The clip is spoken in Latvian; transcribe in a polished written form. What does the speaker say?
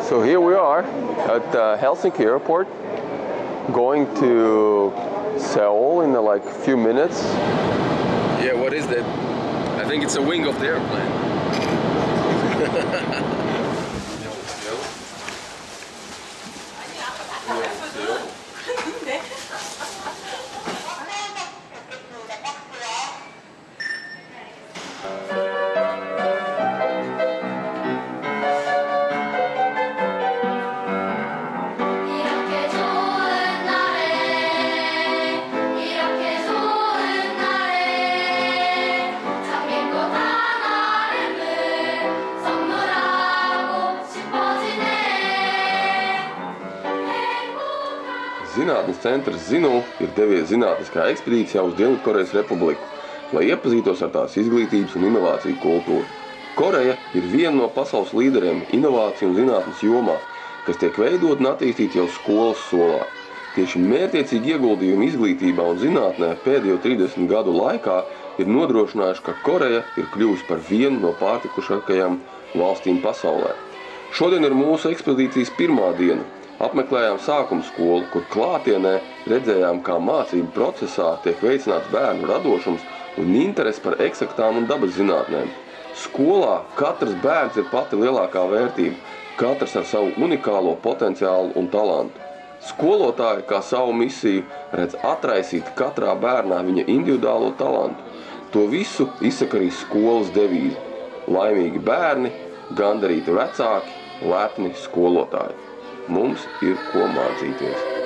So here we are at Helsinki airport, going to Seoul in like a few minutes. Yeah, what is that? I think it's a wing of the airplane. Zinātnes centrs Zinu ir devies zinātniskā ekspedīcijā uz Dienvidkorejas republiku, lai iepazītos ar tās izglītības un inovāciju kultūru. Koreja ir viena no pasaules līderiem inovāciju un zinātnes jomā, kas tiek veidot un attīstīt jau skolas solā. Tieši mērķiecīgi ieguldījumi izglītībā un zinātnē pēdējo 30 gadu laikā ir nodrošinājuši, ka Koreja ir kļuvusi par vienu no pārtikušākajām valstīm pasaulē. Šodien ir mūsu ekspedīcijas pirmā diena. Apmeklējām sākuma skolu, kur klātienē redzējām, kā mācību procesā tiek veicināts bērnu radošums un interese par eksaktām un dabas zinātnēm. Skolā katrs bērns ir pati lielākā vērtība, katrs ar savu unikālo potenciālu un talantu. Skolotāji, kā savu misiju, redz atraisīt katrā bērnā viņa individuālo talantu. To visu izsaka arī skolas devīze. Laimīgi bērni, gandarīti vecāki, lepni skolotāji. Mums ir ko mācīties.